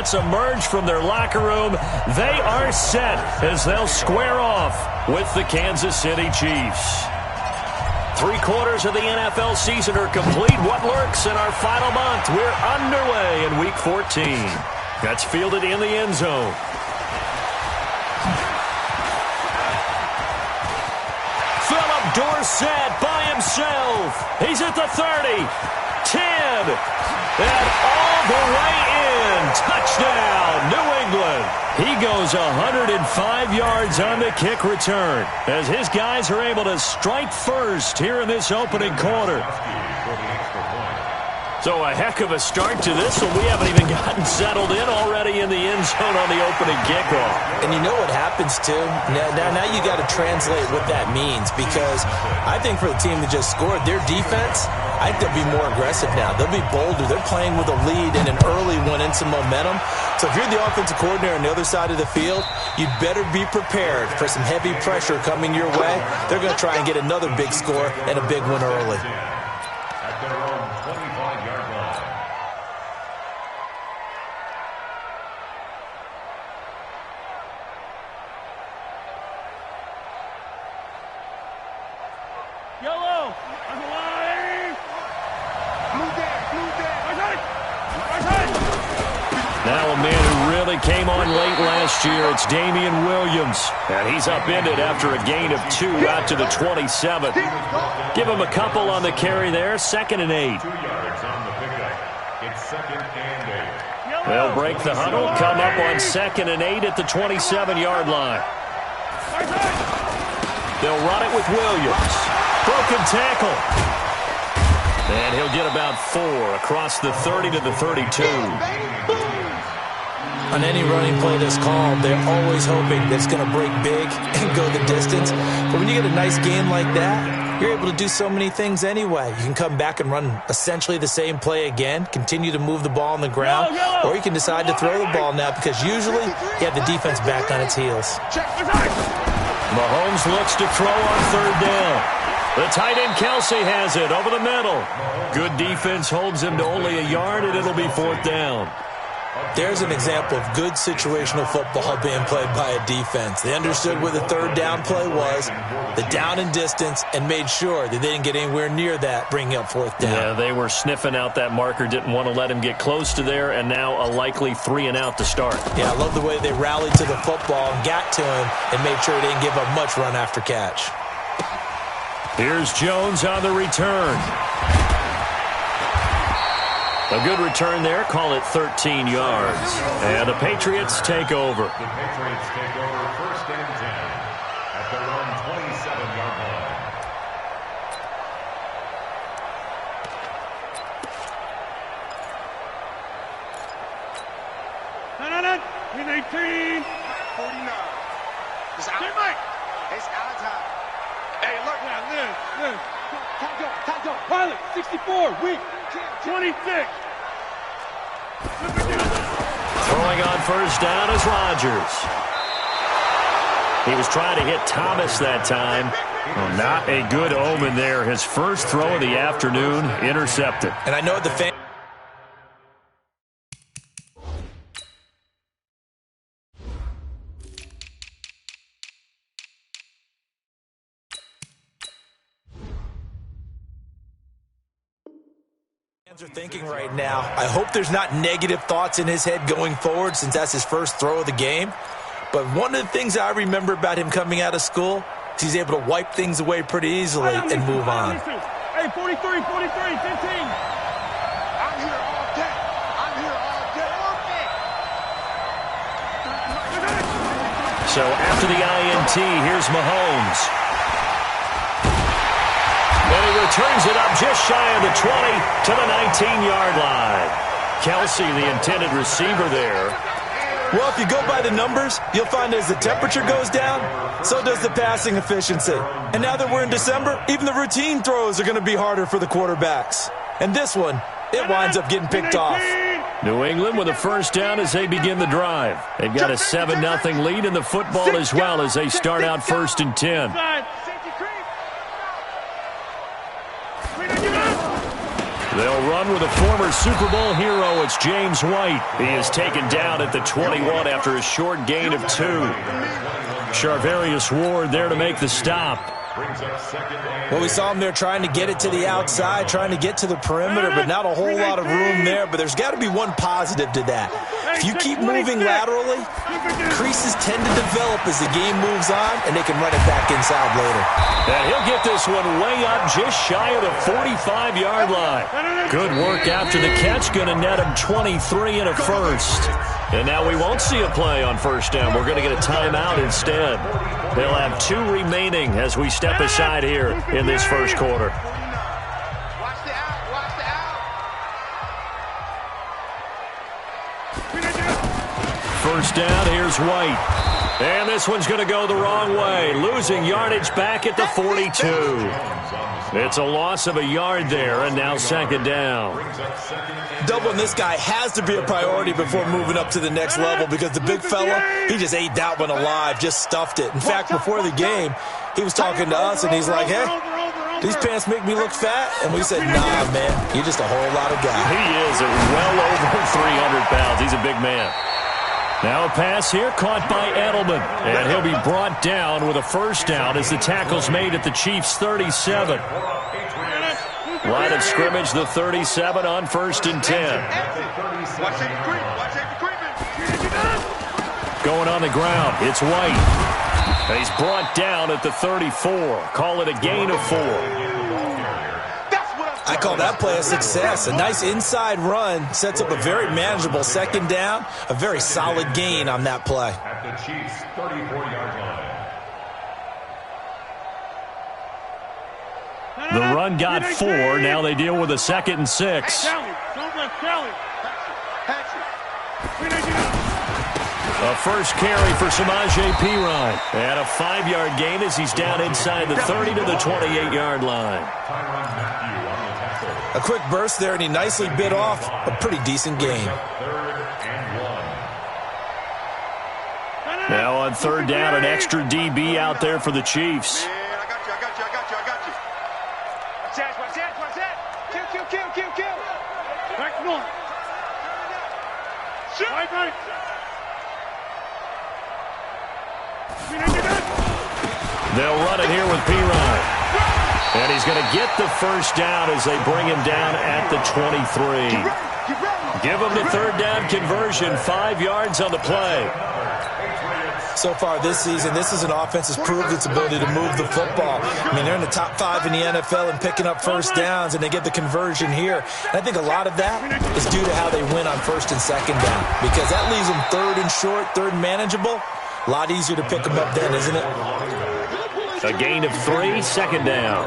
Patriots emerge from their locker room. They are set as they'll square off with the Kansas City Chiefs. 3/4 of the NFL season are complete. What lurks in our final month? We're underway in Week 14. That's fielded in the end zone. Philip Dorsett by himself. He's at the 30, 10, and all the way in. Touchdown, New England. He goes 105 yards on the kick return as his guys are able to strike first here in this opening quarter. So a heck of a start to this one. We haven't even gotten settled in already in the end zone on the opening kickoff. And you know what happens, too? Now you got to translate what that means, because I think for the team that just scored, their defense, I think they'll be more aggressive now. They'll be bolder. They're playing with a lead and an early one and some momentum. So if you're the offensive coordinator on the other side of the field, you'd better be prepared for some heavy pressure coming your way. They're going to try and get another big score and a big one early. At their own 25-yard line. Yellow. Now a man who really came on late last year, it's Damian Williams. And he's upended after a gain of 2 out to the 27. Give him a couple on the carry there, 2nd and 8. 2 yards on the pickup. It's 2nd and 8. They'll break the huddle, come up on 2nd and 8 at the 27-yard line. They'll run it with Williams. Broken tackle. And he'll get about 4 across the 30 to the 32. On any running play that's called, they're always hoping that it's going to break big and go the distance. But when you get a nice game like that, you're able to do so many things anyway. You can come back and run essentially the same play again, continue to move the ball on the ground, or you can decide to throw the ball now, because usually you have the defense back on its heels. Mahomes looks to throw on 3rd down. The tight end Kelsey has it over the middle. Good defense holds him to only a yard, and it'll be 4th down. There's an example of good situational football being played by a defense. They understood where the 3rd down play was, the down and distance, and made sure that they didn't get anywhere near that, bringing up 4th down. Yeah, they were sniffing out that marker, didn't want to let him get close to there, and now a likely 3 and out to start. Yeah, I love the way they rallied to the football and got to him and made sure he didn't give up much run after catch. Here's Jones on the return. A good return there. Call it 13 yards. And the Patriots take over. The Patriots take over 1st and 10 at their own 27-yard line. He's 18. 49. It's out. It's out of time. Hey, look now, live. Time go. Pilot, 64, weak, 26. Throwing on 1st down is Rodgers. He was trying to hit Thomas that time. Well, not a good omen there. His first throw of the afternoon, intercepted. And I know the fan. Are thinking right now, I hope there's not negative thoughts in his head going forward, since that's his first throw of the game. But one of the things I remember about him coming out of school is he's able to wipe things away pretty easily and move on. Hey, 43, 15. I'm here all day. So after the INT, here's Mahomes. And he returns it up just shy of the 20 to the 19-yard line. Kelsey, the intended receiver there. Well, if you go by the numbers, you'll find as the temperature goes down, so does the passing efficiency. And now that we're in December, even the routine throws are going to be harder for the quarterbacks. And this one, it winds up getting picked off. New England with a 1st down as they begin the drive. They've got a 7-0 lead in the football as well as they start out 1st and 10. They'll run with a former Super Bowl hero. It's James White. He is taken down at the 21 after a short gain of 2. Charvarius Ward there to make the stop. Well, we saw him there trying to get it to the outside, trying to get to the perimeter, but not a whole lot of room there. But there's got to be one positive to that. If you keep moving laterally, creases tend to develop as the game moves on, and they can run it back inside later. And he'll get this one way up just shy of the 45-yard line. Good work after the catch. Going to net him 23 and a first. And now we won't see a play on first down. We're going to get a timeout instead. They'll have 2 remaining as we step aside here in this first quarter. Watch the out. Watch the out. First down, here's White. And this one's going to go the wrong way. Losing yardage back at the 42. It's a loss of a yard there, and now second down. Doubling this guy has to be a priority before moving up to the next level because the big fella, he just ate that one alive, just stuffed it. In fact, before the game, he was talking to us, and he's like, hey, these pants make me look fat? And we said, nah, man, you're just a whole lot of guy. He is well over 300 pounds. He's a big man. Now a pass here caught by Edelman. And he'll be brought down with a first down as the tackle's made at the Chiefs' 37. Line of scrimmage, the 37 on 1st and 10. Going on the ground, it's White. And he's brought down at the 34. Call it a gain of 4. I call that play a success. A nice inside run sets up a very manageable second down. A very solid gain on that play. At the Chiefs' 34-yard line. The run got 4. Now they deal with a 2nd and 6. A first carry for Samaje Perine. And a 5-yard gain as he's down inside the 30 to the 28-yard line. A quick burst there, and he nicely bit off a pretty decent gain. Now on 3rd down, an extra DB out there for the Chiefs. I got you. Watch that. Kill. Back north. Shoot. Right. They'll run it here with Perine. And he's going to get the first down as they bring him down at the 23. Give him the 3rd down conversion, 5 yards on the play. So far this season, this is an offense that's proved its ability to move the football. I mean, they're in the top 5 in the NFL in picking up first downs, and they get the conversion here. And I think a lot of that is due to how they win on 1st and 2nd down, because that leaves them 3rd and short, 3rd and manageable. A lot easier to pick them up then, isn't it? A gain of 3, 2nd down.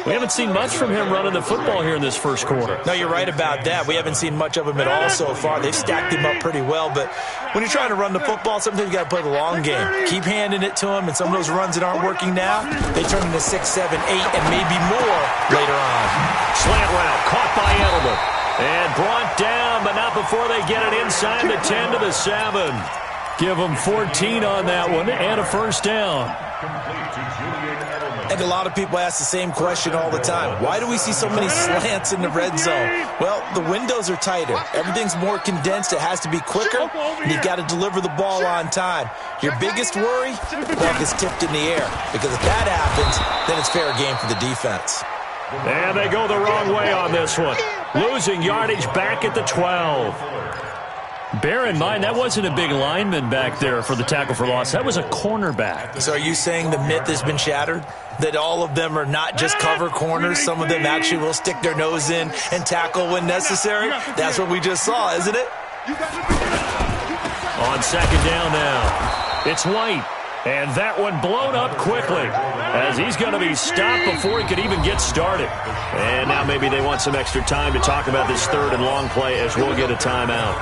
We haven't seen much from him running the football here in this first quarter. No, you're right about that. We haven't seen much of him at all so far. They've stacked him up pretty well, but when you're trying to run the football, sometimes you got to play the long game. Keep handing it to him, and some of those runs that aren't working now, they turn into 6, 7, 8, and maybe more later on. Slant route caught by Edelman. And brought down, but not before they get it inside the 10 to the 7. Give them 14 on that one and a first down. And a lot of people ask the same question all the time. Why do we see so many slants in the red zone? Well, the windows are tighter. Everything's more condensed. It has to be quicker. And you've got to deliver the ball on time. Your biggest worry? Ball gets tipped in the air. Because if that happens, then it's fair game for the defense. And they go the wrong way on this one. Losing yardage back at the 12. Bear in mind, that wasn't a big lineman back there for the tackle for loss. That was a cornerback. So are you saying the myth has been shattered? That all of them are not just cover corners? Some of them actually will stick their nose in and tackle when necessary? That's what we just saw, isn't it? On 2nd down now, it's White. And that one blown up quickly as he's going to be stopped before he could even get started. And now maybe they want some extra time to talk about this 3rd and long play as we'll get a timeout.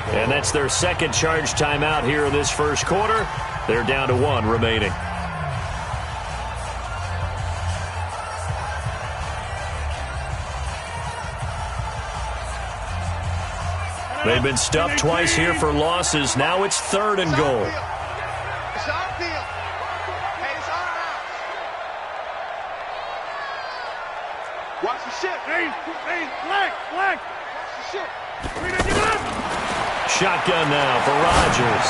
And that's their 2nd charge timeout here in this first quarter. They're down to 1 remaining. They've been stuffed twice here for losses. Now it's 3rd and goal. It's our field. Hey, it's our house. Watch the shift. Black. Shotgun now for Rodgers.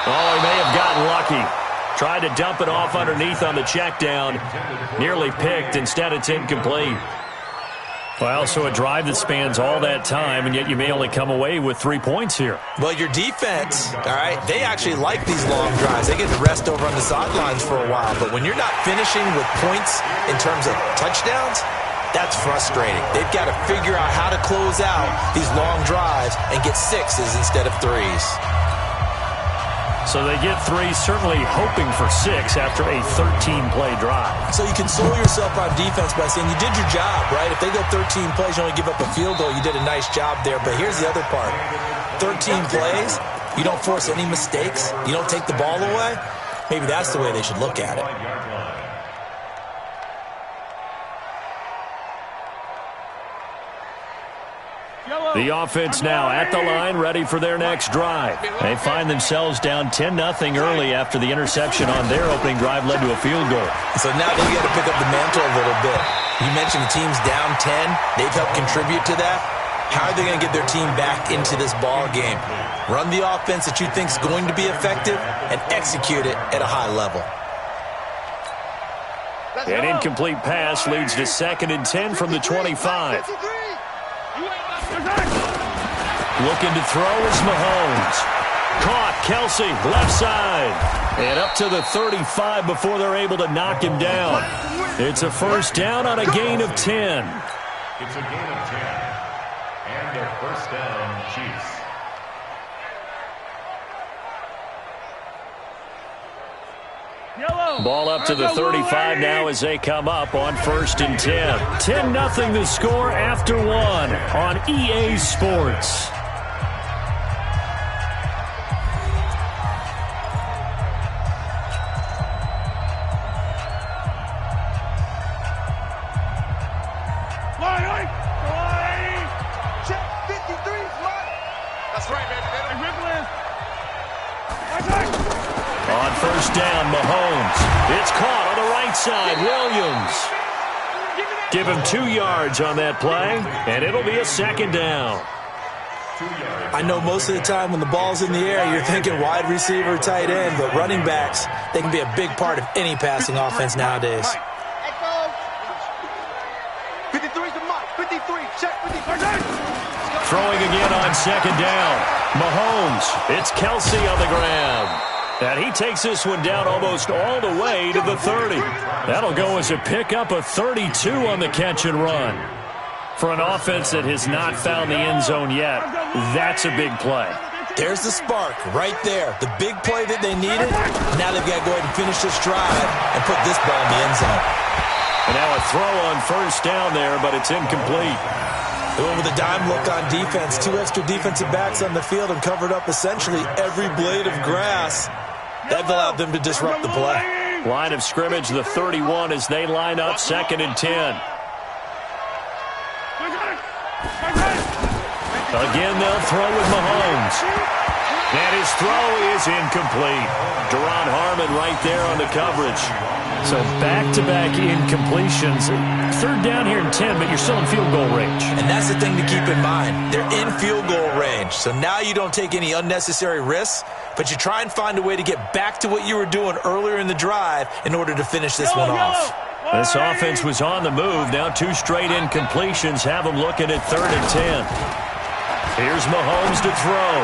Oh, he may have gotten lucky. Tried to dump it off underneath on the check down. Nearly picked. Instead, it's incomplete. Well, so a drive that spans all that time, and yet you may only come away with 3 points here. Well, your defense, all right, they actually like these long drives. They get to rest over on the sidelines for a while. But when you're not finishing with points in terms of touchdowns, that's frustrating. They've got to figure out how to close out these long drives and get sixes instead of threes. So they get 3, certainly hoping for 6 after a 13-play drive. So you console yourself on defense by saying you did your job, right? If they go 13 plays, you only give up a field goal, you did a nice job there. But here's the other part. 13 plays, you don't force any mistakes, you don't take the ball away. Maybe that's the way they should look at it. The offense now at the line, ready for their next drive. They find themselves down 10-0 early after the interception on their opening drive led to a field goal. So now they got to pick up the mantle a little bit. You mentioned the team's down 10. They've helped contribute to that. How are they going to get their team back into this ball game? Run the offense that you think is going to be effective and execute it at a high level. An incomplete pass leads to 2nd and 10 from the 25. Looking to throw is Mahomes. Caught, Kelsey, left side. And up to the 35 before they're able to knock him down. It's a first down on a gain of 10. It's a gain of 10. And a first down, Chiefs. Ball up to the 35 now as they come up on 1st and 10. 10-0 the score after 1 on EA Sports. Check 53, That's right, baby. On 1st down, Mahomes. It's caught on the right side. Williams. Give him 2 yards on that play, and it'll be a 2nd down. I know most of the time when the ball's in the air, you're thinking wide receiver, tight end, but running backs, they can be a big part of any passing offense nowadays. 53's the mark. 53. Check 53. Throwing again on 2nd down. Mahomes. It's Kelsey on the ground. And he takes this one down almost all the way to the 30. That'll go as a pickup of 32 on the catch and run. For an offense that has not found the end zone yet, that's a big play. There's the spark right there. The big play that they needed. Now they've got to go ahead and finish this drive and put this ball in the end zone. And now a throw on 1st down there, but it's incomplete. They went with a dime look on defense. 2 extra defensive backs on the field and covered up essentially every blade of grass. That allowed them to disrupt the play. Line of scrimmage, the 31 as they line up 2nd and 10. Again, they'll throw with Mahomes. And his throw is incomplete. Deron Harmon right there on the coverage. So back-to-back incompletions. 3rd down here and 10, but you're still in field goal range. And that's the thing to keep in mind. They're in field goal range. So now you don't take any unnecessary risks, but you try and find a way to get back to what you were doing earlier in the drive in order to finish this one off. This offense was on the move. Now 2 straight incompletions have them looking at 3rd and 10. Here's Mahomes to throw.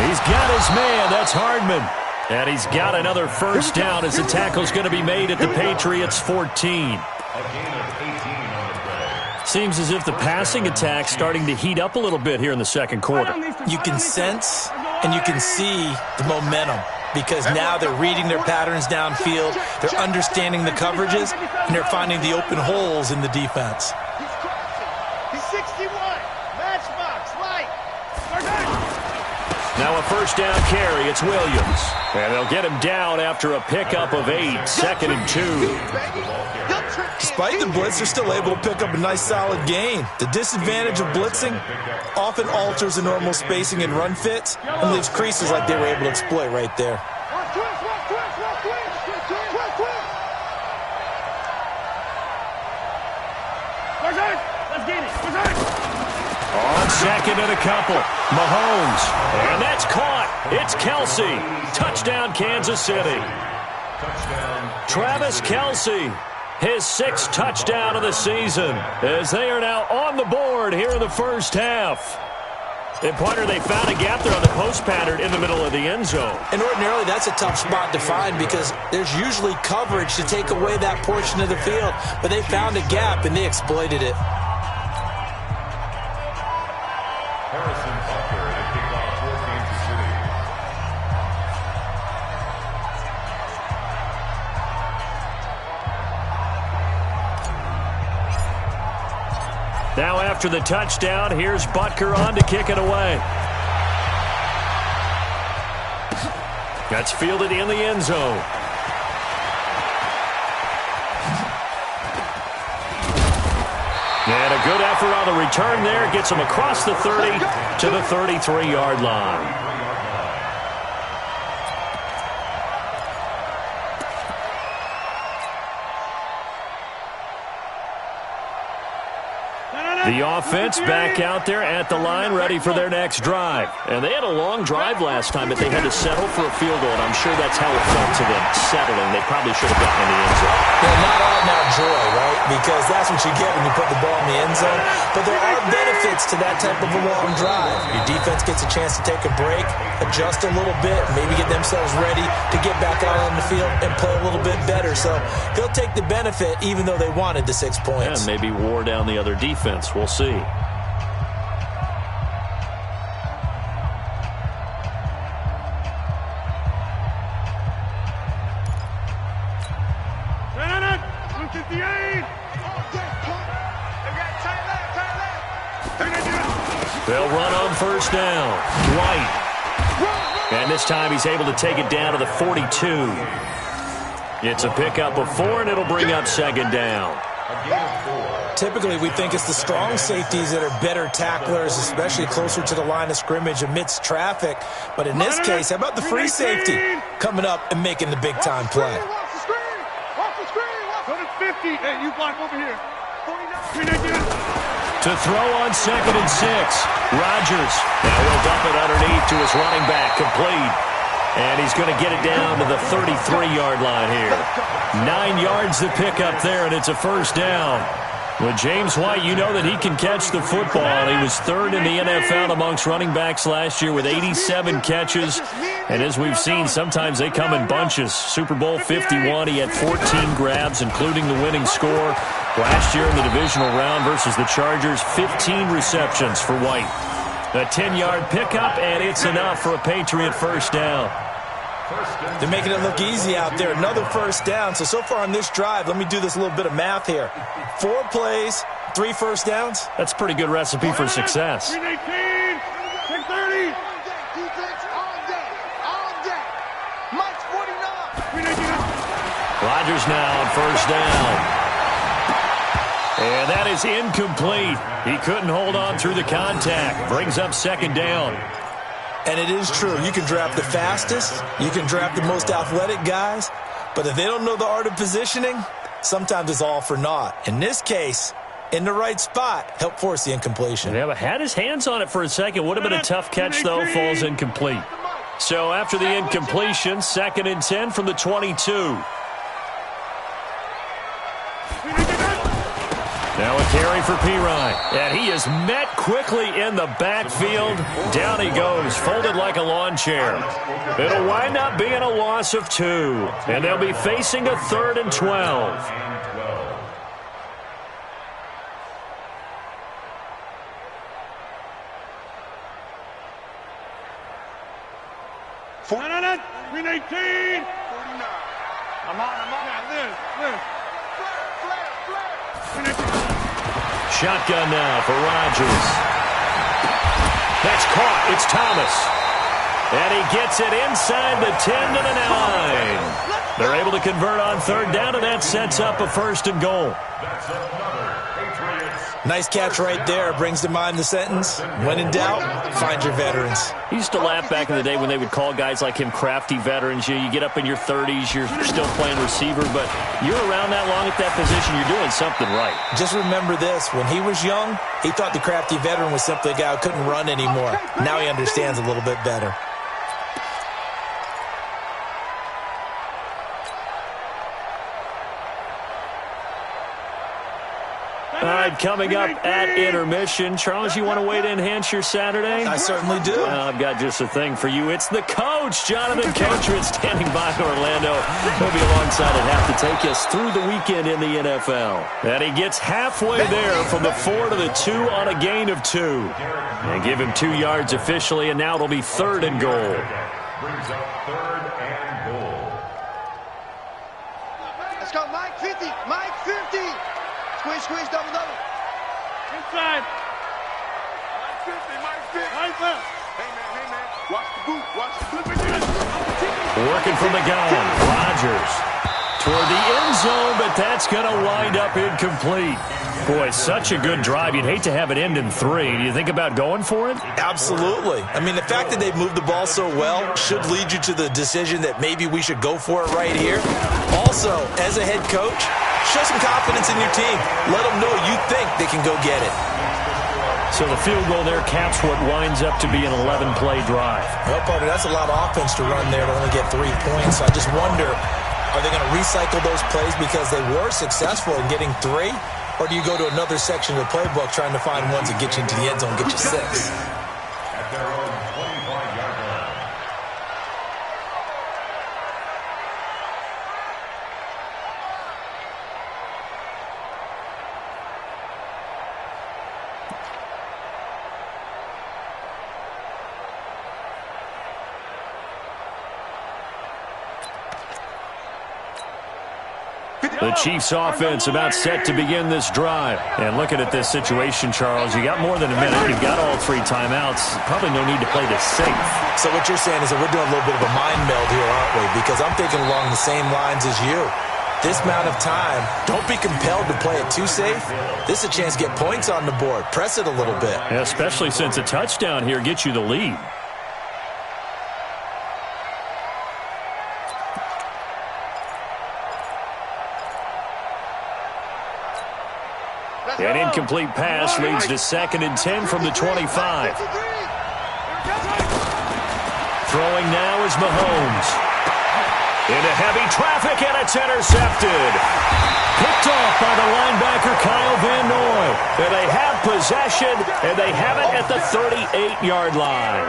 He's got his man. That's Hardman. And he's got another first down as the tackle's going to be made at the Patriots' 14. Seems as if the passing attack's starting to heat up a little bit here in the second quarter. You can sense and you can see the momentum because now they're reading their patterns downfield, they're understanding the coverages, and they're finding the open holes in the defense. He's 61. Matchbox, light. Now a first down carry. It's Williams. And they'll get him down after a pickup of 8. 2nd and 2. Despite the blitz, they're still able to pick up a nice solid gain. The disadvantage of blitzing often alters the normal spacing and run fits and leaves creases like they were able to exploit right there. Twist. 2nd and a couple. Mahomes. And that's caught. It's Kelsey. Touchdown, Kansas City. Travis Kelsey, his 6th touchdown of the season, as they are now on the board here in the first half. And, partner, they found a gap there on the post pattern in the middle of the end zone. And ordinarily, that's a tough spot to find because there's usually coverage to take away that portion of the field. But they found a gap, and they exploited it. Harrison Butker to kick off for Kansas City. Now after the touchdown, here's Butker on to kick it away. That's fielded in the end zone. And a good effort on the return there. Gets him across the 30 to the 33-yard line. The offense back out there at the line, ready for their next drive. And they had a long drive last time, but they had to settle for a field goal, and I'm sure that's how it felt to them, settling. They probably should have gotten in the end zone. Yeah, not all now joy, right? Because that's what you get when you put the ball in the end zone. But there are benefits to that type of a long drive. Your defense gets a chance to take a break, adjust a little bit, maybe get themselves ready to get back out on the field and play a little bit better. So they'll take the benefit even though they wanted the 6 points. And maybe wore down the other defense. We'll see. They'll run on first down. White. And this time he's able to take it down to the 42. It's a pickup of 4, and it'll bring up 2nd down. Typically, we think it's the strong safeties that are better tacklers, especially closer to the line of scrimmage amidst traffic. But in this case, how about the free safety coming up and making the big-time play? Watch the screen. Go to 50. Hey, you block over here. 49. To throw on 2nd and 6. Rodgers. Now he'll dump it underneath to his running back. Complete. And he's going to get it down to the 33-yard line here. 9 yards to pick up there, and it's a first down. With James White, you know that he can catch the football. He was 3rd in the NFL amongst running backs last year with 87 catches. And as we've seen, sometimes they come in bunches. Super Bowl 51, he had 14 grabs, including the winning score. Last year in the divisional round versus the Chargers, 15 receptions for White. A 10-yard pickup, and it's enough for a Patriot first down. They're making it look easy out there. Another first down. So far on this drive, let me do this little bit of math here. 4 plays, 3 first downs. That's a pretty good recipe for success. 319, 630. Defense all day. All day. Mike's 49. Rodgers now on first down. And that is incomplete. He couldn't hold on through the contact. Brings up 2nd down. And it is true. You can draft the fastest. You can draft the most athletic guys. But if they don't know the art of positioning, sometimes it's all for naught. In this case, in the right spot, help force the incompletion. Yeah, but had his hands on it for a second. Would have been a tough catch, though. Falls incomplete. So after the incompletion, 2nd and 10 from the 22. Now a carry for Pirine. And he is met quickly in the backfield. Down he goes, folded like a lawn chair. It'll wind up being a loss of 2. And they'll be facing a 3rd and 12. No. 319. I'm on. Live. Shotgun now for Rodgers. That's caught. It's Thomas. And he gets it inside the 10 to the 9. They're able to convert on 3rd down, and that sets up a 1st and goal. That's another Patriots Nice catch right there. Brings to mind the sentence, when in doubt, find your veterans. He used to laugh back in the day when they would call guys like him crafty veterans. You get up in your 30s, you're still playing receiver, but you're around that long at that position, you're doing something right. Just remember this. When he was young, he thought the crafty veteran was simply a guy who couldn't run anymore. Now he understands a little bit better. All right, coming up at intermission. Charles, you want to wait to enhance your Saturday? I certainly do. I've got just a thing for you. It's the coach, Jonathan Coachman, standing by in Orlando. He'll be alongside at half to take us through the weekend in the NFL. And he gets halfway there from the 4 to the 2 on a gain of 2. And give him 2 yards officially, and now it'll be 3rd and goal. Brings up 3rd and goal. Let's go, Mike 50. Mike 50. Squeeze, double. Inside. Mike 50, Mike 50. Right left. Hey, man. Watch the boot. Working from the gun, Rodgers toward the end zone, but that's going to wind up incomplete. Boy, such a good drive. You'd hate to have it end in 3. Do you think about going for it? Absolutely. I mean, the fact that they've moved the ball so well should lead you to the decision that maybe we should go for it right here. Also, as a head coach, show some confidence in your team. Let them know you think they can go get it. So the field goal there caps what winds up to be an 11-play drive. Well, partner, that's a lot of offense to run there to only get 3 points. I just wonder, are they going to recycle those plays because they were successful in getting 3? Or do you go to another section of the playbook trying to find ones that get you into the end zone and get you 6? At their own 25-yard line. The Chiefs offense about set to begin this drive. And looking at this situation, Charles, you got more than a minute. You've got all 3 timeouts. Probably no need to play this safe. So what you're saying is that we're doing a little bit of a mind meld here, aren't we? Because I'm thinking along the same lines as you. This amount of time, don't be compelled to play it too safe. This is a chance to get points on the board. Press it a little bit. Yeah, especially since a touchdown here gets you the lead. An incomplete pass leads to 2nd and 10 from the 25. Throwing now is Mahomes. Into heavy traffic, and it's intercepted. Picked off by the linebacker, Kyle Van Noy. And they have possession, and they have it at the 38-yard line.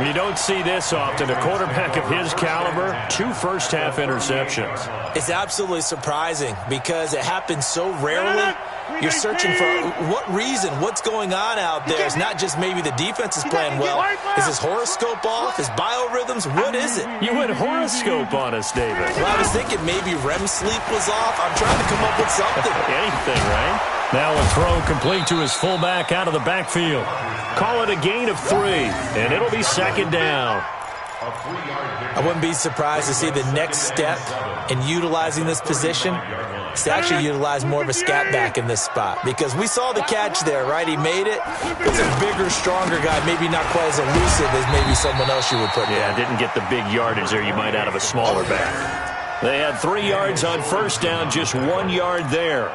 You don't see this often. A quarterback of his caliber, 2 first-half interceptions. It's absolutely surprising because it happens so rarely. You're searching for what reason, what's going on out there. It's not just maybe the defense is playing well. Is his horoscope off? His biorhythms? What is it? You went horoscope on us, David. Well, I was thinking maybe REM sleep was off. I'm trying to come up with something. Anything, right? Now a throw complete to his fullback out of the backfield. Call it a gain of 3, and it'll be 2nd down. I wouldn't be surprised to see the next step in utilizing this position is to actually utilize more of a scat back in this spot. Because we saw the catch there, right? He made it. It's a bigger, stronger guy, maybe not quite as elusive as maybe someone else you would put there. Yeah, didn't get the big yardage there you might out of a smaller back. They had 3 yards on first down, just 1 yard there.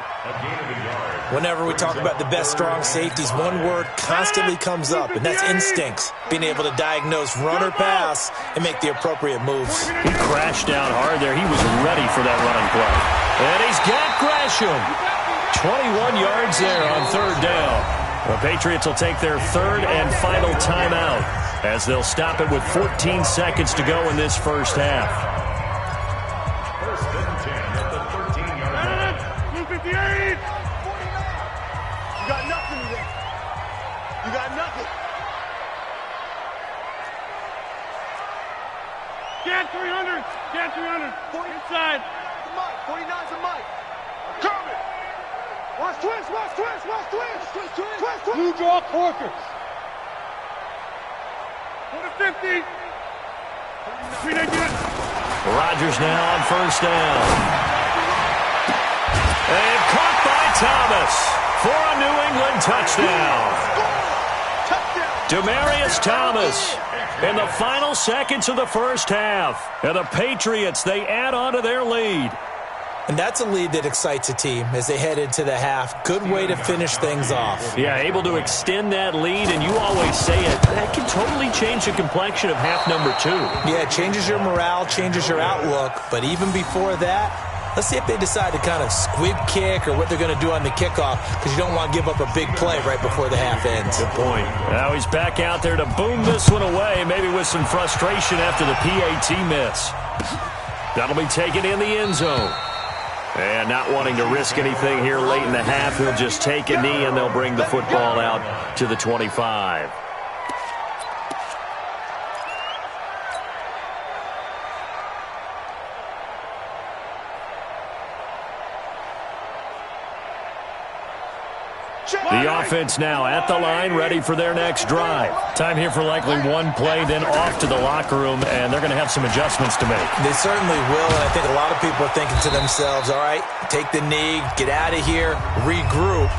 Whenever we talk about the best strong safeties, one word constantly comes up, and that's instincts. Being able to diagnose run or pass and make the appropriate moves. He crashed down hard there. He was ready for that running play. And he's got Gresham. 21 yards there on 3rd down. The Patriots will take their 3rd and final timeout as they'll stop it with 14 seconds to go in this first half. 1st and 10 at the 13-yard line. 258. You got nothing there. You got nothing. Get 300. Get 300. Inside. 49's a Mike. Coming. Watch twist. Blue draw Corker. 150. Rodgers now on 1st down. And caught by Thomas. for a New England touchdown. Demaryius Thomas in the final seconds of the first half. And the Patriots, they add on to their lead. And that's a lead that excites a team as they head into the half. Good way to finish things off. Yeah, able to extend that lead, and you always say it, that can totally change the complexion of half number 2. Yeah, it changes your morale, changes your outlook. But even before that, let's see if they decide to kind of squib kick or what they're going to do on the kickoff, because you don't want to give up a big play right before the half ends. Good point. Now he's back out there to boom this one away, maybe with some frustration after the PAT miss. That'll be taken in the end zone. And not wanting to risk anything here late in the half, he'll just take a knee and they'll bring the football out to the 25. The offense now at the line, ready for their next drive. Time here for likely one play, then off to the locker room, and they're going to have some adjustments to make. They certainly will, and I think a lot of people are thinking to themselves, all right, take the knee, get out of here, regroup.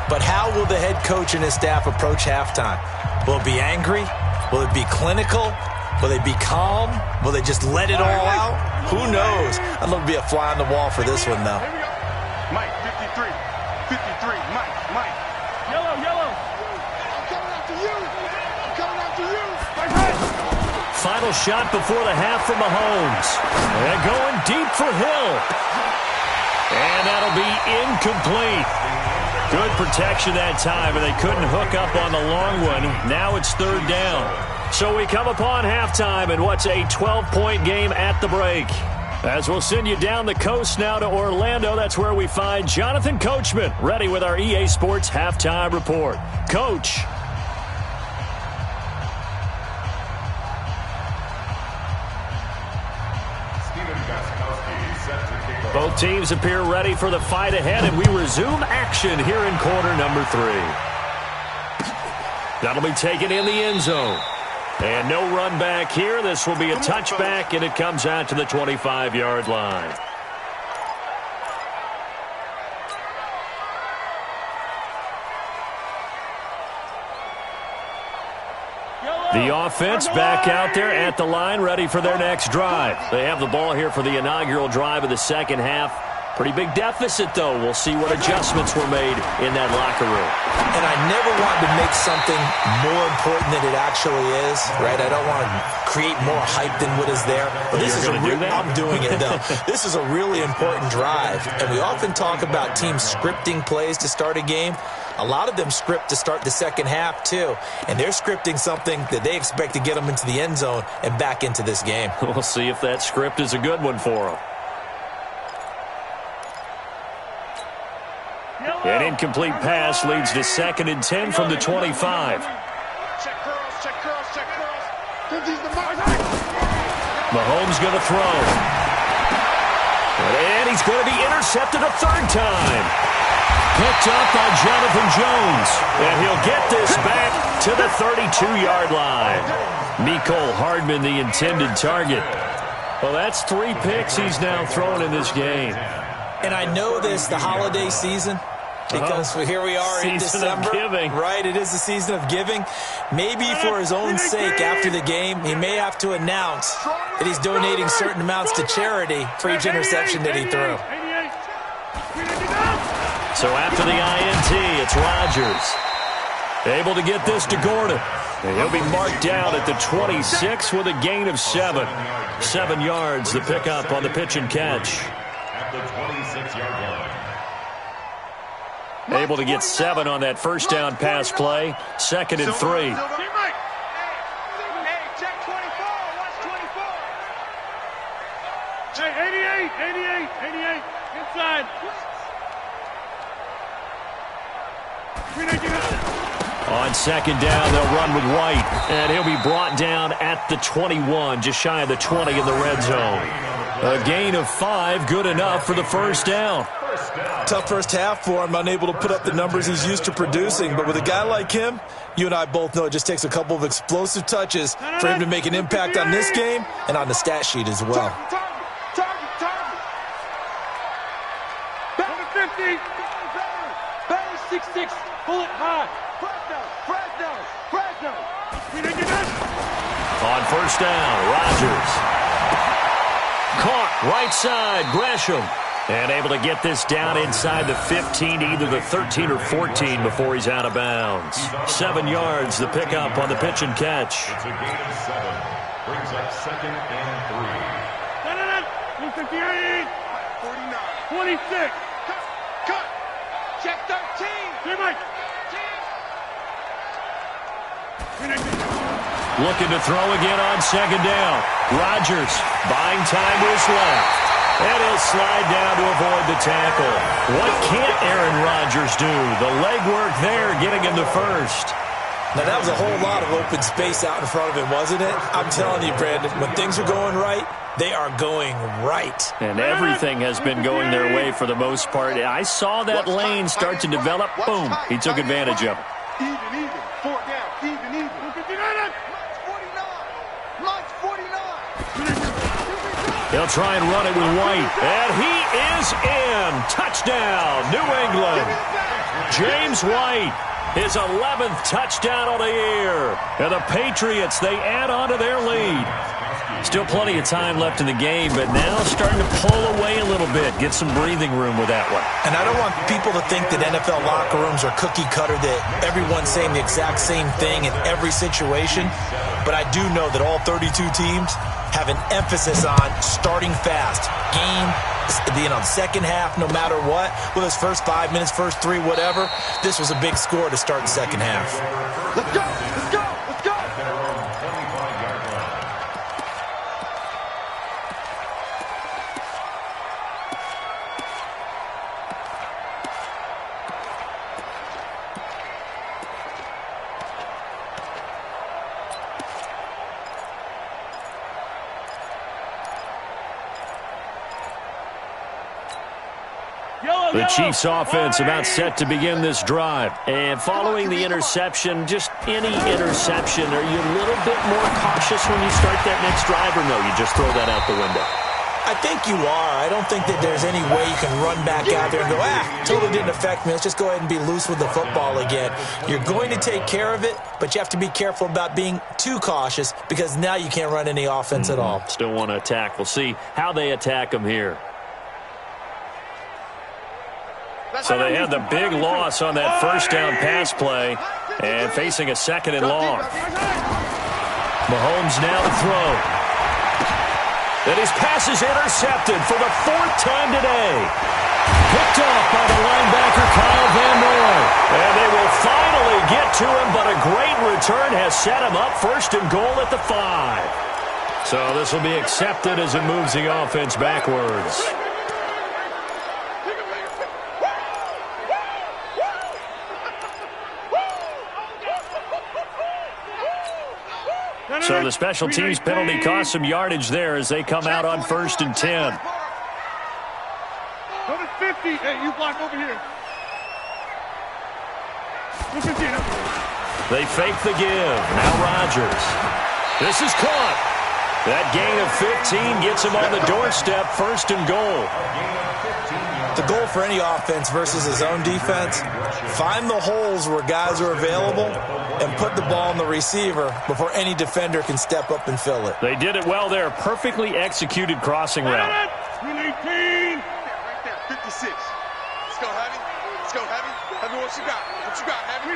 But how will the head coach and his staff approach halftime? Will it be angry? Will it be clinical? Will they be calm? Will they just let it all out? Who knows? I'd love to be a fly on the wall for this one, though. Here we go. Mike, 53. 53, Mike. Yellow. I'm coming after you. Final shot before the half from Mahomes. And going deep for Hill. And that'll be incomplete. Good protection that time, and they couldn't hook up on the long one. Now it's third down. So we come upon halftime in what's a 12-point game at the break. As we'll send you down the coast now to Orlando, that's where we find Jonathan Coachman, ready with our EA Sports Halftime Report. Coach. Both teams appear ready for the fight ahead, and we resume action here in quarter number 3. That'll be taken in the end zone. And no run back here. This will be a touchback, and it comes out to the 25-yard line. The offense back out there at the line, ready for their next drive. They have the ball here for the inaugural drive of the second half. Pretty big deficit, though. We'll see what adjustments were made in that locker room. And I never want to make something more important than it actually is, right? I don't want to create more hype than what is there. But this is I'm doing it, though. This is a really important drive. And we often talk about teams scripting plays to start a game. A lot of them script to start the second half, too. And they're scripting something that they expect to get them into the end zone and back into this game. We'll see if that script is a good one for them. An incomplete pass leads to 2nd and 10 from the 25. Check girls. Mahomes going to throw. And he's going to be intercepted a third time. Picked up by Jonathan Jones. And he'll get this back to the 32-yard line. Mecole Hardman, the intended target. Well, that's 3 picks he's now thrown in this game. And I know this, the holiday season, because here we are in December. Season of giving. Right, it is the season of giving. Maybe for his own sake after the game, he may have to announce that he's donating certain amounts to charity for each interception that he threw. So after the INT, it's Rodgers. Able to get this to Gordon. And he'll be marked down at the 26 with a gain of 7. 7 yards, the pickup on the pitch and catch. At the 26-yard line. Able to get 7 on that first down pass play. 2nd and 3. Check 24. Watch 24. Hey, 88. Inside. On 2nd down, they'll run with White. And he'll be brought down at the 21, just shy of the 20 in the red zone. A gain of 5, good enough for the first down. Tough first half for him, unable to put up the numbers he's used to producing. But with a guy like him, you and I both know it just takes a couple of explosive touches for him to make an impact on this game and on the stat sheet as well. Target. 50. Base. 6'6", pull it high. Fresno. On first down, Rodgers. Caught right side, Gresham. And able to get this down inside the 15 to either the 13 or 14 before he's out of bounds. 7 yards, the pickup on the pitch and catch. It's a gain of 7. Brings up 2nd and 3. 58. 49. 26. Cut. Check 13. Hey, Mike. Looking to throw again on second down. Rodgers buying time to his left. And he'll slide down to avoid the tackle. What can't Aaron Rodgers do? The legwork there getting him the first. Now, that was a whole lot of open space out in front of him, wasn't it? I'm telling you, Brandon, when things are going right, they are going right. And everything has been going their way for the most part. I saw that lane start to develop. Boom. He took advantage of it. Even. 4 down. Even. Mike's 49. He'll try and run it with White. And he is in. Touchdown, New England. James White, his 11th touchdown on the year. And the Patriots, they add on to their lead. Still plenty of time left in the game, but now starting to pull away a little bit. Get some breathing room with that one. And I don't want people to think that NFL locker rooms are cookie cutter, that everyone's saying the exact same thing in every situation. But I do know that all 32 teams have an emphasis on starting fast. Game being on second half no matter what. With his first 5 minutes, first 3, whatever. This was a big score to start the second half. Let's go. The Chiefs offense about set to begin this drive. And following the interception, just any interception, are you a little bit more cautious when you start that next drive, or no, you just throw that out the window? I think you are. I don't think that there's any way you can run back out there and go, totally didn't affect me. Let's just go ahead and be loose with the football again. You're going to take care of it, but you have to be careful about being too cautious because now you can't run any offense at all. Still want to attack. We'll see how they attack them here. So they had the big loss on that first down pass play and facing a 2nd and long. Mahomes now to throw. And his pass is intercepted for the 4th time today. Picked off by the linebacker Kyle Van Noy. And they will finally get to him, but a great return has set him up 1st and goal at the 5. So this will be accepted as it moves the offense backwards. So the special teams penalty cost some yardage there as they come out on 1st and 10. Go to 50. Hey, you block over here. They fake the give. Now Rodgers. This is caught. That gain of 15 gets him on the doorstep, 1st and goal. The goal for any offense versus his own defense, find the holes where guys are available and put the ball on the receiver before any defender can step up and fill it. They did it well there. Perfectly executed crossing route. 319. Right there, 56. Let's go, Heavy. Heavy, what you got, Heavy?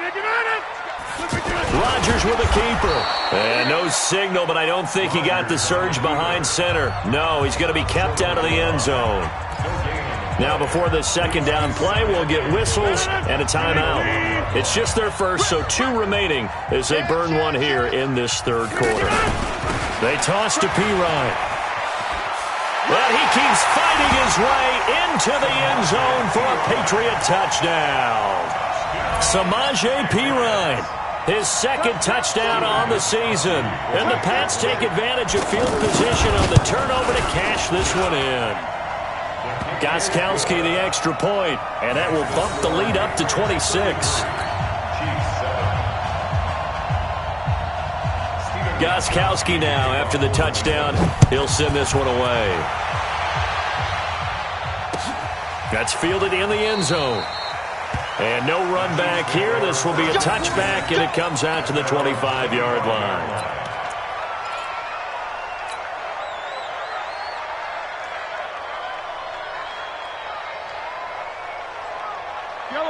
Rodgers with a keeper. And no signal, but I don't think he got the surge behind center. No, he's going to be kept out of the end zone. Now before this 2nd down play, we'll get whistles and a timeout. It's just their first, so 2 remaining as they burn one here in this 3rd quarter. They toss to Pirine. But he keeps fighting his way into the end zone for a Patriot touchdown. Samaje Pirine, his 2nd touchdown on the season. And the Pats take advantage of field position on the turnover to cash this one in. Gostkowski the extra point, and that will bump the lead up to 26. Gostkowski now, after the touchdown, he'll send this one away. That's fielded in the end zone. And no run back here. This will be a touchback, and it comes out to the 25-yard line.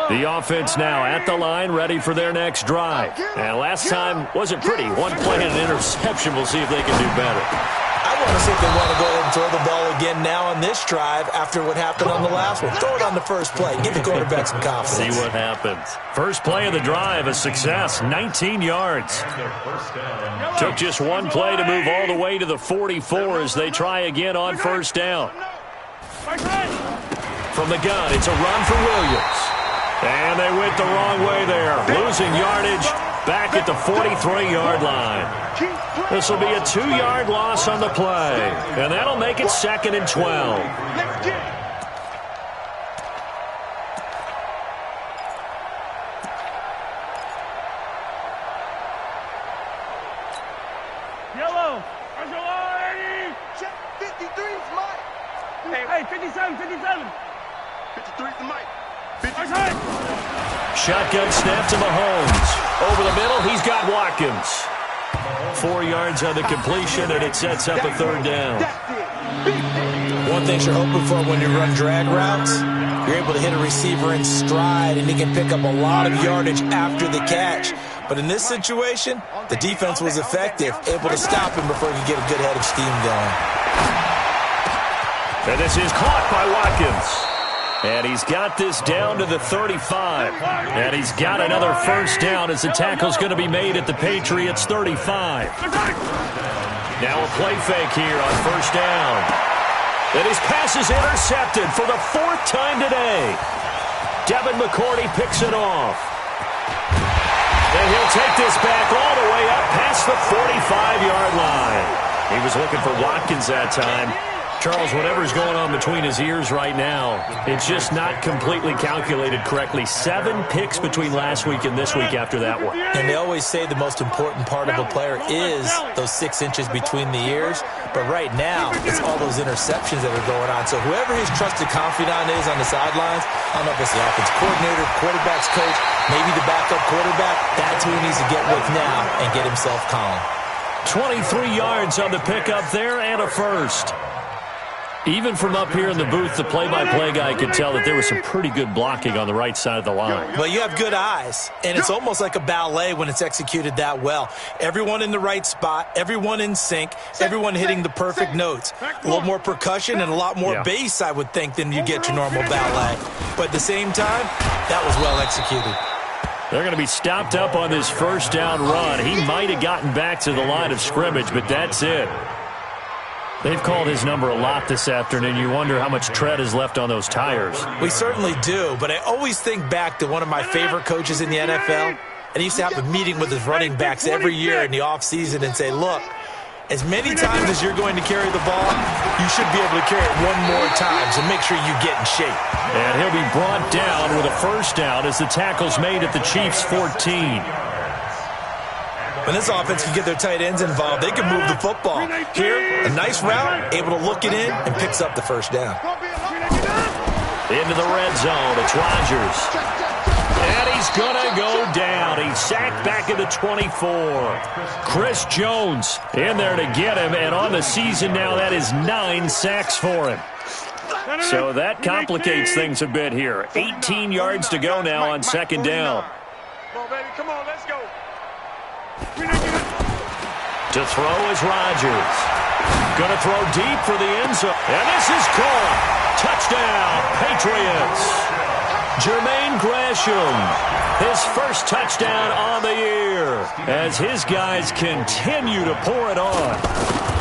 The offense now at the line, ready for their next drive. And last time wasn't pretty. One play and an interception. We'll see if they can do better. I want to see if they want to go ahead and throw the ball again now on this drive after what happened on the last one. Throw it on the first play. Give the quarterback some confidence. See what happens. First play of the drive, a success, 19 yards. Took just one play to move all the way to the 44 as they try again on first down. From the gun, it's a run for Williams. And they went the wrong way there, losing yardage back at the 43-yard line. This will be a 2-yard loss on the play, and that'll make it 2nd and 12. Yellow. 53's Mike. Hey, 57. 53's Mike. Shotgun snap to Mahomes. Over the middle, he's got Watkins. 4 yards on the completion, and it sets up a third down. One thing you're hoping for when you run drag routes, you're able to hit a receiver in stride, and he can pick up a lot of yardage after the catch. But in this situation, the defense was effective, able to stop him before he could get a good head of steam going. And this is caught by Watkins. And he's got this down to the 35. And he's got another first down as the tackle's going to be made at the Patriots' 35. Now a play fake here on first down. And his pass is intercepted for the 4th time today. Devin McCourty picks it off. And he'll take this back all the way up past the 45-yard line. He was looking for Watkins that time. Charles, whatever's going on between his ears right now, it's just not completely calculated correctly. 7 picks between last week and this week after that one. And they always say the most important part of a player is those 6 inches between the ears. But right now, it's all those interceptions that are going on. So whoever his trusted confidant is on the sidelines, I don't know if it's the offense coordinator, quarterback's coach, maybe the backup quarterback, that's who he needs to get with now and get himself calm. 23 yards on the pickup there and a first. Even from up here in the booth, the play-by-play guy could tell that there was some pretty good blocking on the right side of the line. Well, you have good eyes, and it's almost like a ballet when it's executed that well. Everyone in the right spot, everyone in sync, everyone hitting the perfect notes. A little more percussion and a lot more bass, I would think, than you get your normal ballet. But at the same time, that was well executed. They're going to be stopped up on this first down run. He might have gotten back to the line of scrimmage, but that's it. They've called his number a lot this afternoon. You wonder how much tread is left on those tires. We certainly do, but I always think back to one of my favorite coaches in the NFL, and he used to have a meeting with his running backs every year in the offseason and say, look, as many times as you're going to carry the ball, you should be able to carry it one more time, so make sure you get in shape. And he'll be brought down with a first down as the tackle's made at the Chiefs' 14. When this offense can get their tight ends involved, they can move the football. Here, a nice route, able to look it in, and picks up the first down. Into the red zone, it's Rodgers. And he's going to go down. He's sacked back at the 24. Chris Jones in there to get him, and on the season now, that is 9 sacks for him. So that complicates things a bit here. 18 yards to go now on second down. Come on, baby. Come on, let's go. To throw is Rodgers. Going to throw deep for the end zone. And this is caught. Touchdown, Patriots. Jermaine Gresham, his first touchdown on the year as his guys continue to pour it on.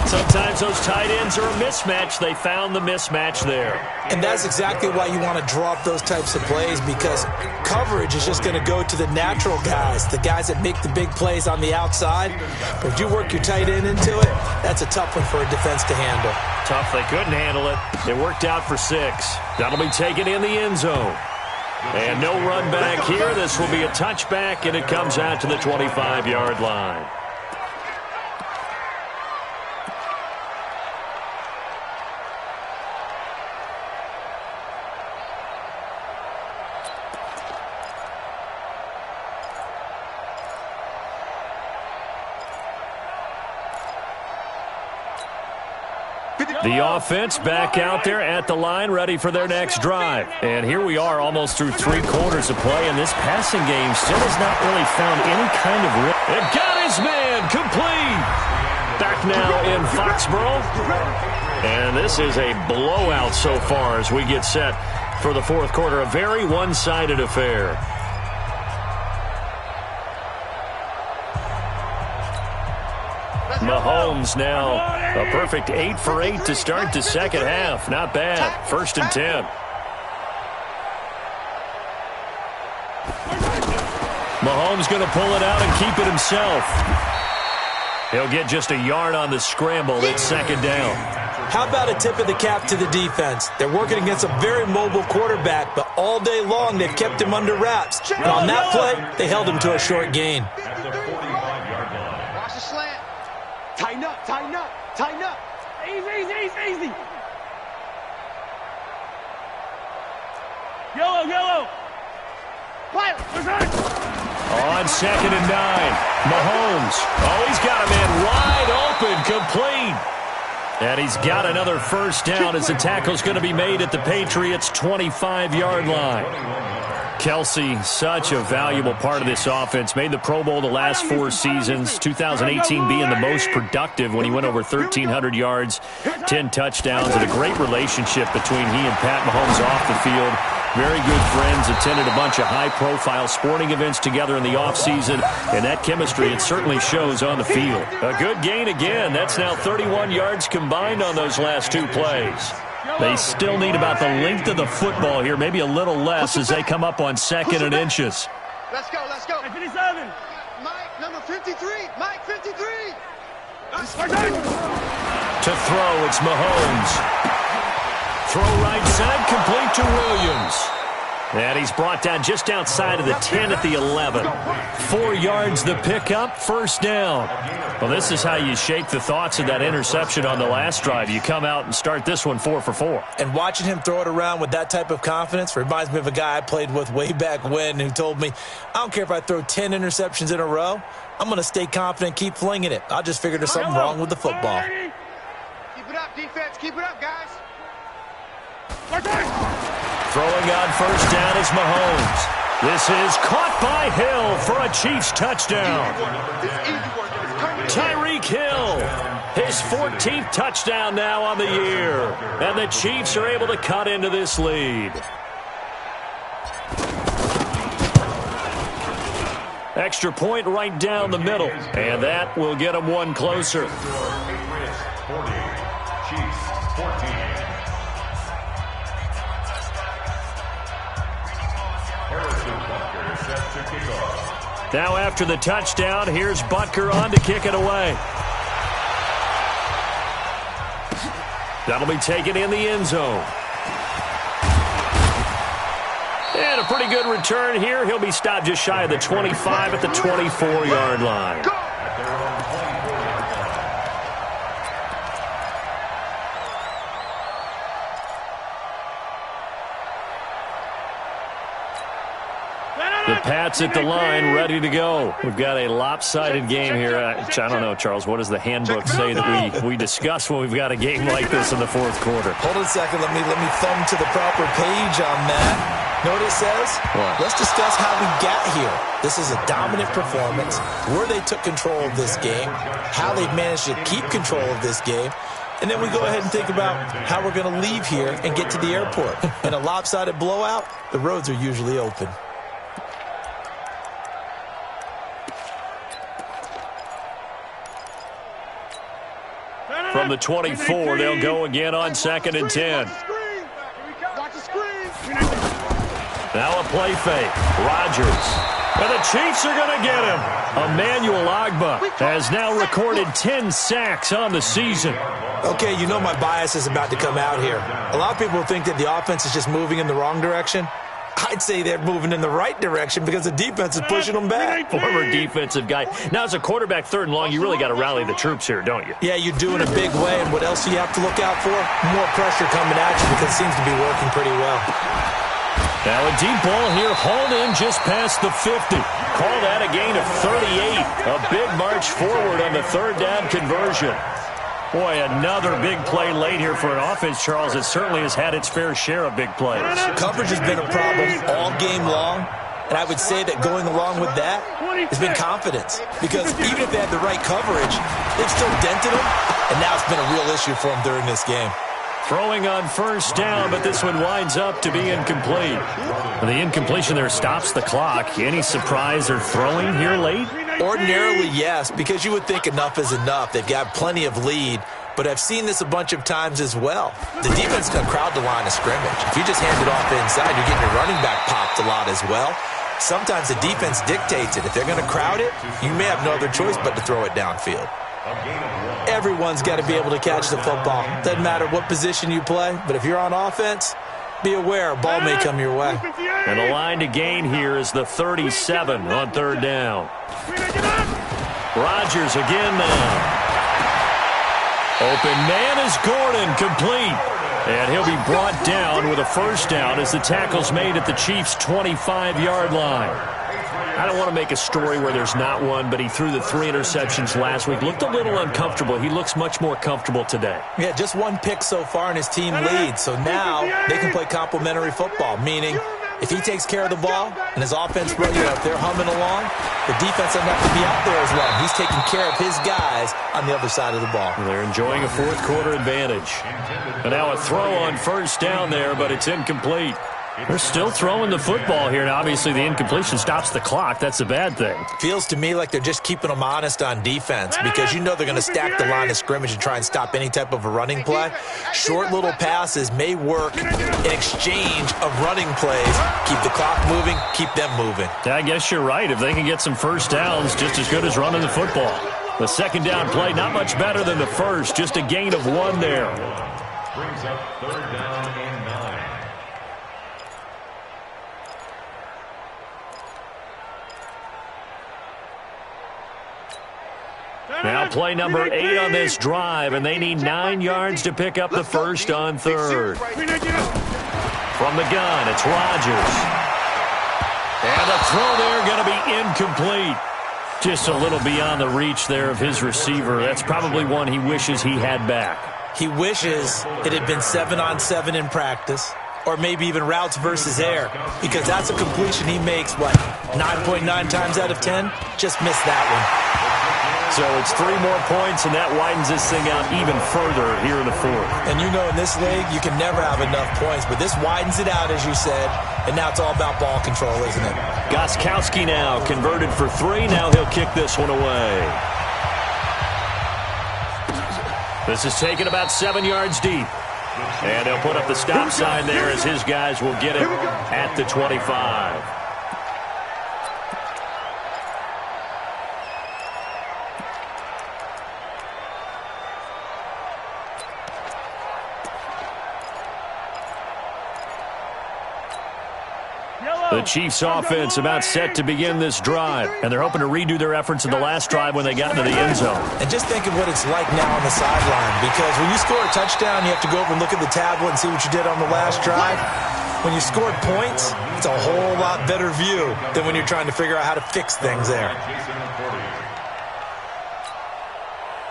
Sometimes those tight ends are a mismatch. They found the mismatch there. And that's exactly why you want to draw up those types of plays, because coverage is just going to go to the natural guys, the guys that make the big plays on the outside. But if you work your tight end into it, that's a tough one for a defense to handle. Tough, they couldn't handle it. It worked out for 6. That'll be taken in the end zone. And no run back here. This will be a touchback, and it comes out to the 25-yard line. The offense back out there at the line, ready for their next drive. And here we are almost through 3 quarters of play, and this passing game still has not really found any kind of rhythm. It got his man complete. Back now in Foxborough. And this is a blowout so far as we get set for the fourth quarter. A very one-sided affair. Mahomes now a perfect 8 for 8 to start the second half. Not bad. 1st and 10. Mahomes going to pull it out and keep it himself. He'll get just a yard on the scramble. It's 2nd down. How about a tip of the cap to the defense? They're working against a very mobile quarterback, but all day long they've kept him under wraps. And on that play, they held him to a short gain. At the 45-yard line. Watch the slant. Tighten up, tighten up, tighten up. Easy. Yellow. Pilot. On 2nd and 9. Mahomes. Oh, he's got a man wide open, complete. And he's got another 1st down as the tackle's going to be made at the Patriots' 25-yard line. Kelsey, such a valuable part of this offense. Made the Pro Bowl the last 4 seasons. 2018 being the most productive when he went over 1,300 yards, 10 touchdowns, and a great relationship between he and Pat Mahomes off the field. Very good friends, attended a bunch of high-profile sporting events together in the offseason, and that chemistry, it certainly shows on the field. A good gain again. That's now 31 yards combined on those last 2 plays. They still need about the length of the football here, maybe a little less as they come up on 2nd and inches. Let's go. 57. Mike, number 53. Mike, 53. To throw, it's Mahomes. Throw right side, complete to Williams. And he's brought down just outside of the 10 at the 11. 4 yards the pickup, 1st down. Well, this is how you shake the thoughts of that interception on the last drive. You come out and start this one 4 for 4. And watching him throw it around with that type of confidence reminds me of a guy I played with way back when who told me, I don't care if I throw 10 interceptions in a row. I'm going to stay confident, keep flinging it. I just figured there's something wrong with the football. Keep it up, defense. Keep it up, guys. Throwing on 1st down is Mahomes. This is caught by Hill for a Chiefs touchdown. Tyreek Hill, his 14th touchdown now on the year. And the Chiefs are able to cut into this lead. Extra point right down the middle. And that will get them one closer. Patriots 40, Chiefs 14. Now after the touchdown, here's Butker on to kick it away. That'll be taken in the end zone. And a pretty good return here. He'll be stopped just shy of the 25 at the 24-yard line. The Pats at the line, ready to go. We've got a lopsided game here. I don't know, Charles, what does the handbook say that we discuss when we've got a game like this in the 4th quarter? Hold on a second. Let me thumb to the proper page on that. Know what it says? What? Let's discuss how we got here. This is a dominant performance, where they took control of this game, how they've managed to keep control of this game, and then we go ahead and think about how we're going to leave here and get to the airport. In a lopsided blowout, the roads are usually open. From the 24, they'll go again on 2nd and 10. Now a play fake. Rodgers. And the Chiefs are going to get him. Emmanuel Ogbah has now recorded 10 sacks on the season. Okay, you know my bias is about to come out here. A lot of people think that the offense is just moving in the wrong direction. I'd say they're moving in the right direction because the defense is pushing them back. Former defensive guy. Now, as a quarterback 3rd and long, you really got to rally the troops here, don't you? Yeah, you do in a big way. And what else do you have to look out for? More pressure coming at you because it seems to be working pretty well. Now a deep ball here, hauled in just past the 50. Call that a gain of 38. A big march forward on the 3rd down conversion. Boy, another big play late here for an offense, Charles. It certainly has had its fair share of big plays. Coverage has been a problem all game long, and I would say that going along with that has been confidence. Because even if they had the right coverage, they've still dented them, and now it's been a real issue for them during this game. Throwing on first down, but this one winds up to be incomplete. The incompletion there stops the clock. Any surprise they're throwing here late? Ordinarily, yes, because you would think enough is enough. They've got plenty of lead, but I've seen this a bunch of times as well. The defense can crowd the line of scrimmage. If you just hand it off inside, you're getting your running back popped a lot as well. Sometimes the defense dictates it. If they're going to crowd it, you may have no other choice but to throw it downfield. Everyone's got to be able to catch the football. Doesn't matter what position you play, but if you're on offense, be aware a ball may come your way. And the line to gain here is the 37 on third down. Rodgers again now. Open man is Gordon, complete. And he'll be brought down with a first down as the tackle's made at the Chiefs' 25-yard line. I don't want to make a story where there's not one, but he threw the 3 interceptions last week. Looked a little uncomfortable. He looks much more comfortable today. Yeah, just one pick so far and his team leads. So now they can play complementary football, meaning if he takes care of the ball and his offense, if they're humming along, the defense doesn't have to be out there as long. He's taking care of his guys on the other side of the ball. They're enjoying a fourth-quarter advantage. And now a throw on first down there, but it's incomplete. They're still throwing the football here, and obviously the incompletion stops the clock. That's a bad thing. Feels to me like they're just keeping them honest on defense because you know they're going to stack the line of scrimmage and try and stop any type of a running play. Short little passes may work in exchange of running plays. Keep the clock moving, keep them moving. I guess you're right. If they can get some first downs, just as good as running the football. The second down play, not much better than the first, just a gain of 1 there. Brings up third down and 9. Now play number 8 on this drive, and they need 9 yards to pick up the first on third. From the gun, it's Rodgers. And the throw there going to be incomplete. Just a little beyond the reach there of his receiver. That's probably one he wishes he had back. He wishes it had been 7-on-7 in practice, or maybe even routes versus air, because that's a completion he makes, 9.9 times out of 10? Just missed that one. So it's 3 more points, and that widens this thing out even further here in the fourth. And you know in this league, you can never have enough points, but this widens it out, as you said, and now it's all about ball control, isn't it? Gostkowski now converted for 3. Now he'll kick this one away. This is taken about 7 yards deep. And he'll put up the stop sign there as his guys will get it at the 25. The Chiefs offense about set to begin this drive, and they're hoping to redo their efforts in the last drive when they got into the end zone. And just think of what it's like now on the sideline, because when you score a touchdown, you have to go over and look at the tablet and see what you did on the last drive. When you scored points, it's a whole lot better view than when you're trying to figure out how to fix things there.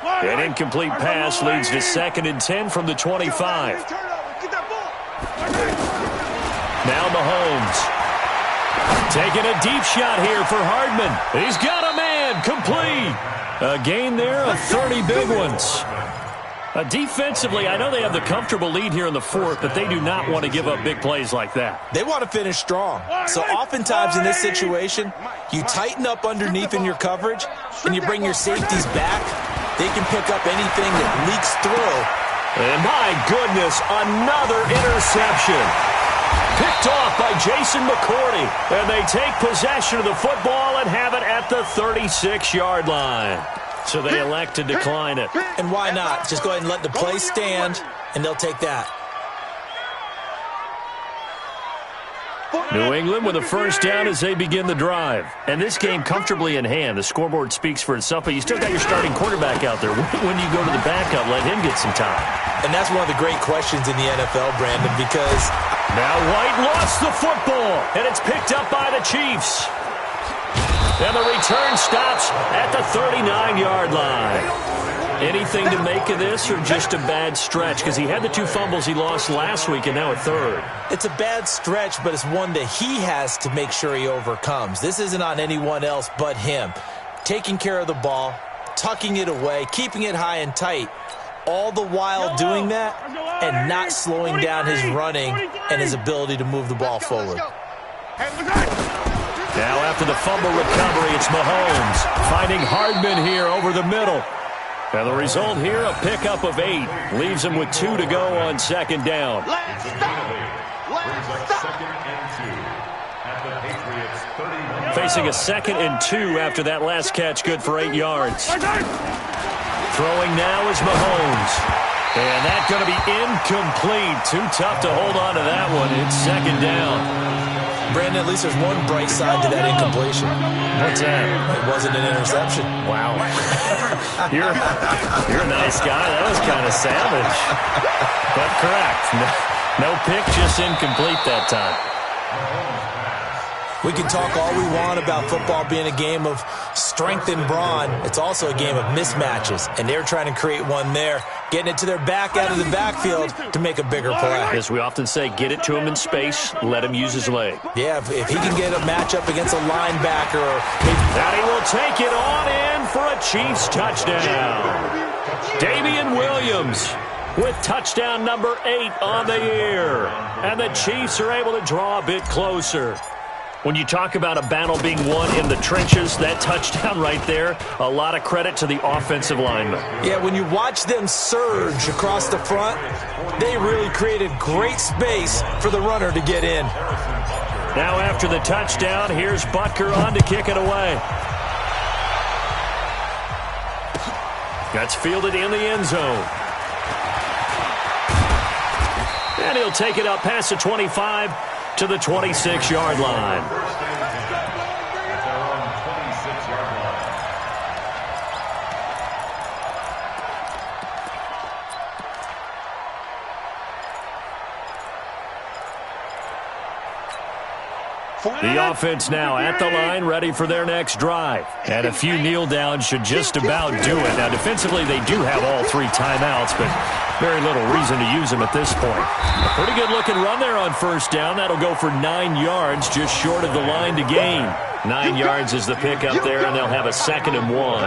An incomplete pass leads to 2nd and 10 from the 25. Now Mahomes. Taking a deep shot here for Hardman. He's got a man, complete. A gain there of 30 big ones. Defensively, I know they have the comfortable lead here in the fourth, but they do not want to give up big plays like that. They want to finish strong. So oftentimes in this situation, you tighten up underneath in your coverage, and you bring your safeties back. They can pick up anything that leaks through. And my goodness, another interception. Picked off by Jason McCourty. And they take possession of the football and have it at the 36-yard line. So they elect to decline it. And why not? Just go ahead and let the play stand, and they'll take that. New England with a first down as they begin the drive. And this game comfortably in hand. The scoreboard speaks for itself, but you still got your starting quarterback out there. When you go to the backup, let him get some time. And that's one of the great questions in the NFL, Brandon, because... Now White lost the football, and it's picked up by the Chiefs. And the return stops at the 39-yard line. Anything to make of this or just a bad stretch? Because he had the 2 fumbles he lost last week and now a third. It's a bad stretch, but it's one that he has to make sure he overcomes. This isn't on anyone else but him. Taking care of the ball, tucking it away, keeping it high and tight, all the while doing that and not slowing down his running and his ability to move the ball forward. Now after the fumble recovery, it's Mahomes finding Hardman here over the middle. And the result here, a pickup of 8. Leaves him with 2 to go on second down. Facing a 2nd and 2 after that last catch, good for 8 yards. Throwing now is Mahomes. And that's going to be incomplete. Too tough to hold on to that one. It's second down. Brandon, at least there's one bright side to that incompletion. What's that? It wasn't an interception. Wow. You're a nice guy. That was kind of savage. But correct. No pick, just incomplete that time. We can talk all we want about football being a game of strength and brawn. It's also a game of mismatches, and they're trying to create one there, getting it to their back out of the backfield to make a bigger play. As we often say, get it to him in space, let him use his leg. Yeah, if he can get a matchup against a linebacker. Now he will take it on in for a Chiefs touchdown. Damian Williams with touchdown number 8 on the year. And the Chiefs are able to draw a bit closer. When you talk about a battle being won in the trenches, that touchdown right there, a lot of credit to the offensive linemen. Yeah, when you watch them surge across the front, they really created great space for the runner to get in. Now after the touchdown, here's Butker on to kick it away. That's fielded in the end zone. And he'll take it up past the 25 to the 26-yard line. First and 10 at their own 26-yard line. The offense now at the line, ready for their next drive. And a few kneel downs should just about do it. Now, defensively, they do have all 3 timeouts, but very little reason to use them at this point. A pretty good-looking run there on first down. That'll go for 9 yards, just short of the line to gain. 9 yards is the pickup there, and they'll have a 2nd and 1.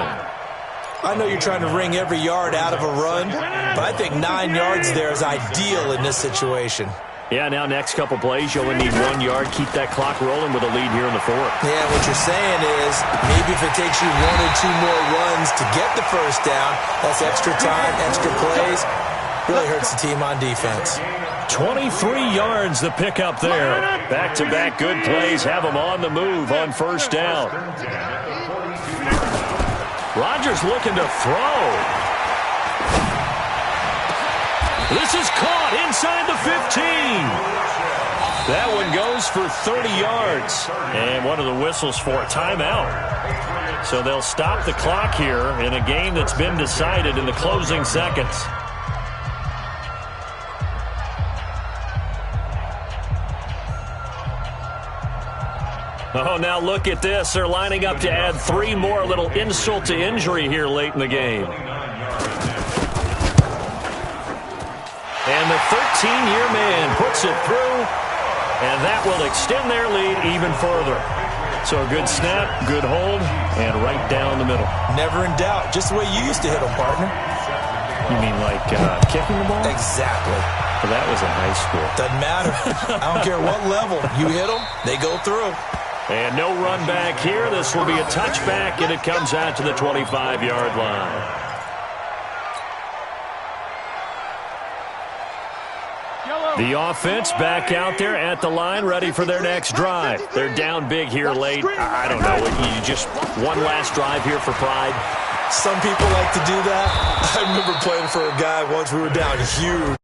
I know you're trying to wring every yard out of a run, but I think 9 yards there is ideal in this situation. Yeah, now next couple plays, you only need 1 yard. Keep that clock rolling with a lead here in the 4th. Yeah, what you're saying is maybe if it takes you 1 or 2 more runs to get the first down, that's extra time, extra plays. Really hurts the team on defense. 23 yards the pickup there. Back-to-back good plays have them on the move on first down. Rodgers looking to throw. This is caught inside the 15. That one goes for 30 yards. And one of the whistles for a timeout. So they'll stop the clock here in a game that's been decided in the closing seconds. Oh, now look at this. They're lining up to add 3 more, a little insult to injury here late in the game. And the 13-year man puts it through, and that will extend their lead even further. So a good snap, good hold, and right down the middle. Never in doubt. Just the way you used to hit them, partner. You mean like kicking the ball? Exactly. Well, that was in high school. Doesn't matter. I don't care what level. You hit them, they go through. And no run back here. This will be a touchback, and it comes out to the 25-yard line. The offense back out there at the line, ready for their next drive. They're down big here late. I don't know. You just one last drive here for pride. Some people like to do that. I remember playing for a guy once. We were down huge.